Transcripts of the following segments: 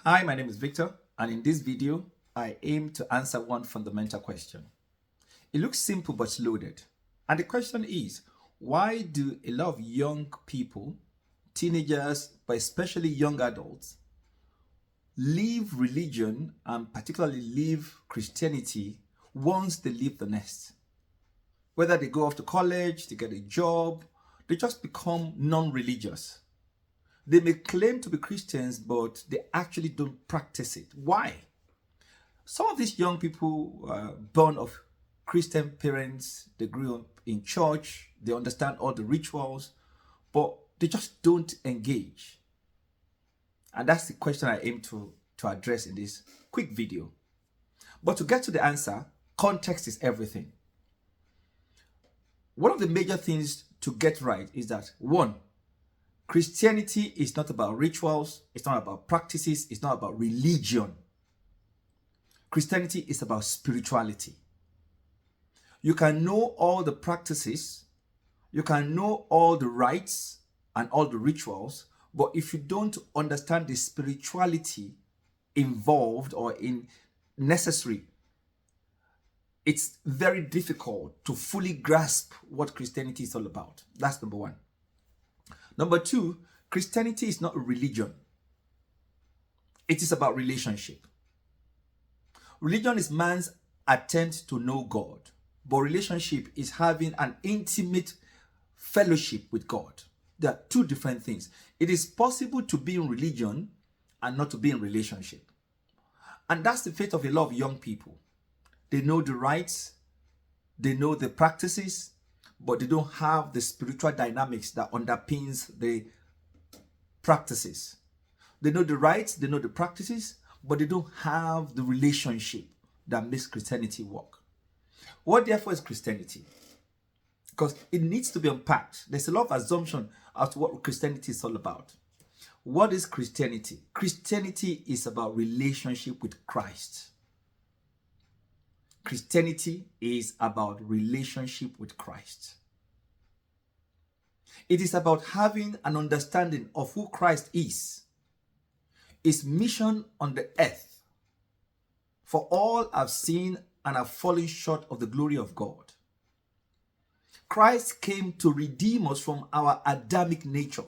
Hi, my name is Victor, and in this video, I aim to answer one fundamental question. It looks simple but loaded. And the question is, why do a lot of young people, teenagers, but especially young adults, leave religion and particularly leave Christianity once they leave the nest? Whether they go off to college, they get a job, they just become non-religious. They may claim to be Christians, but they actually don't practice it. Why? Some of these young people born of Christian parents, they grew up in church, they understand all the rituals, but they just don't engage. And that's the question I aim to address in this quick video. But to get to the answer, context is everything. One of the major things to get right is that, one, Christianity is not about rituals, it's not about practices, it's not about religion. Christianity is about spirituality. You can know all the practices, you can know all the rites and all the rituals, but if you don't understand the spirituality involved or in necessary, it's very difficult to fully grasp what Christianity is all about. That's number one. Number two, Christianity is not a religion. It is about relationship. Religion is man's attempt to know God, but relationship is having an intimate fellowship with God. There are two different things. It is possible to be in religion and not to be in relationship. And that's the fate of a lot of young people. They know the rites, they know the practices, but they don't have the spiritual dynamics that underpins the practices. They know the rites, they know the practices, but they don't have the relationship that makes Christianity work. What therefore is Christianity? Because it needs to be unpacked. There's a lot of assumption as to what Christianity is all about. What is Christianity? Christianity is about relationship with Christ. Christianity is about relationship with Christ. It is about having an understanding of who Christ is, his mission on the earth. For all have sinned and have fallen short of the glory of God. Christ came to redeem us from our Adamic nature.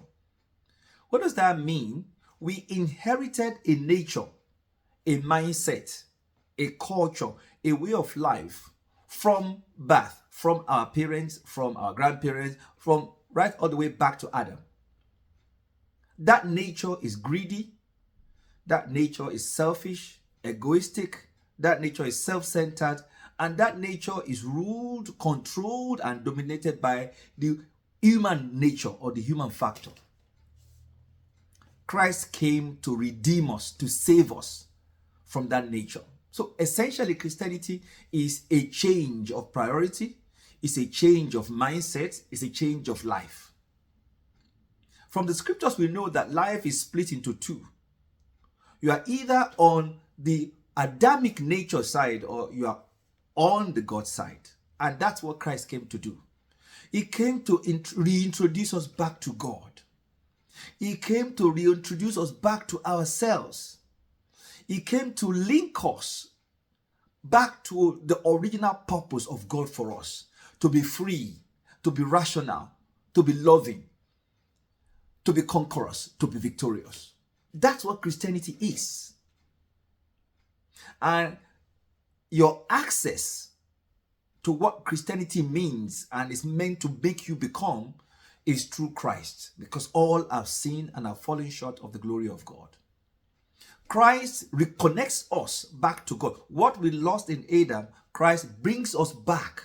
What does that mean? We inherited a nature, a mindset, a culture, a way of life from birth, from our parents, from our grandparents, from right all the way back to Adam. That nature is greedy. That nature is selfish, egoistic. That nature is self-centered. And that nature is ruled, controlled, and dominated by the human nature or the human factor. Christ came to redeem us, to save us from that nature. So essentially, Christianity is a change of priority, it's a change of mindset, it's a change of life. From the scriptures, we know that life is split into two. You are either on the Adamic nature side or you are on the God side. And that's what Christ came to do. He came to reintroduce us back to God. He came to reintroduce us back to ourselves. He came to link us back to the original purpose of God for us. To be free, to be rational, to be loving, to be conquerors, to be victorious. That's what Christianity is. And your access to what Christianity means and is meant to make you become is through Christ, because all have sinned and have fallen short of the glory of God. Christ reconnects us back to God. What we lost in Adam, Christ brings us back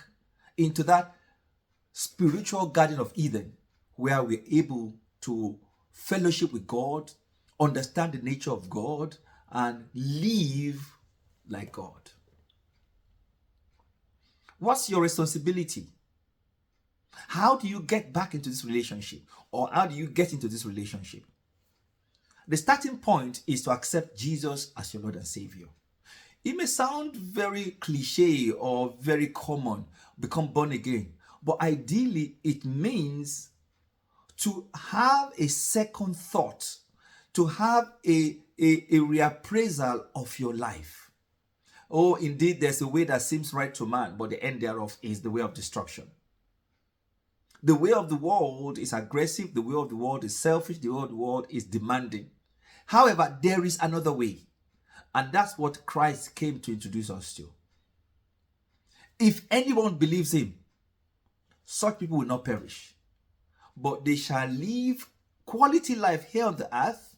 into that spiritual Garden of Eden, where we're able to fellowship with God, understand the nature of God, and live like God. What's your responsibility? How do you get back into this relationship? Or how do you get into this relationship? The starting point is to accept Jesus as your Lord and Savior. It may sound very cliche or very common, become born again. But ideally, it means to have a second thought, to have a reappraisal of your life. Oh, indeed, there's a way that seems right to man, but the end thereof is the way of destruction. The way of the world is aggressive. The way of the world is selfish. The way of the world is demanding. However, there is another way. And that's what Christ came to introduce us to. If anyone believes him, such people will not perish, but they shall live quality life here on the earth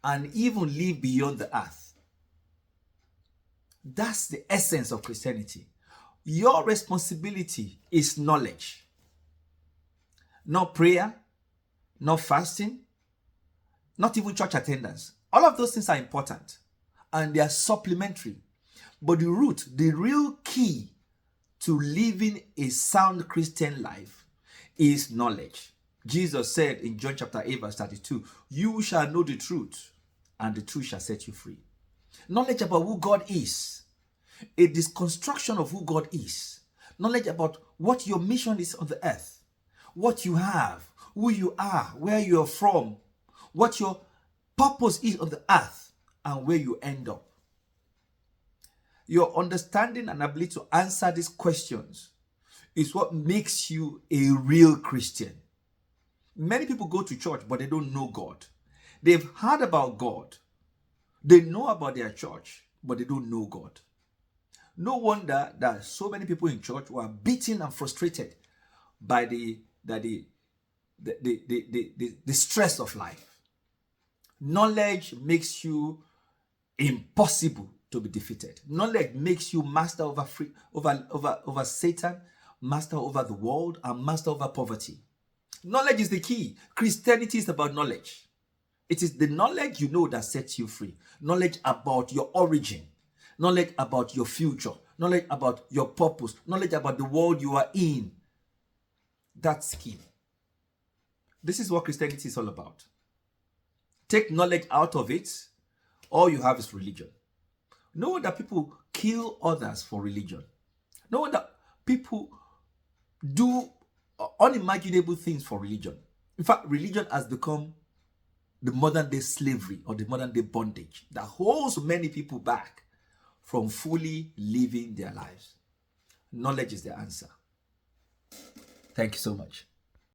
and even live beyond the earth. That's the essence of Christianity. Your responsibility is knowledge. Not prayer, not fasting, not even church attendance. All of those things are important and they are supplementary. But the root, the real key to living a sound Christian life is knowledge. Jesus said in John chapter 8 verse 32, you shall know the truth and the truth shall set you free. Knowledge about who God is, a deconstruction of who God is. Knowledge about what your mission is on the earth, what you have, who you are, where you are from, what your purpose is on the earth, and where you end up. Your understanding and ability to answer these questions is what makes you a real Christian. Many people go to church, but they don't know God. They've heard about God. They know about their church, but they don't know God. No wonder that so many people in church who are beaten and frustrated by the stress of life. Knowledge makes you impossible to be defeated. Knowledge makes you master over Satan, master over the world, and master over poverty. Knowledge is the key. Christianity is about knowledge. It is the knowledge you know that sets you free. Knowledge about your origin. Knowledge about your future. Knowledge about your purpose. Knowledge about the world you are in. That's key. This is what Christianity is all about. Take knowledge out of it, all you have is religion. No wonder people kill others for religion. No wonder people do unimaginable things for religion. In fact, religion has become the modern day slavery or the modern day bondage that holds many people back from fully living their lives. Knowledge is the answer. Thank you so much.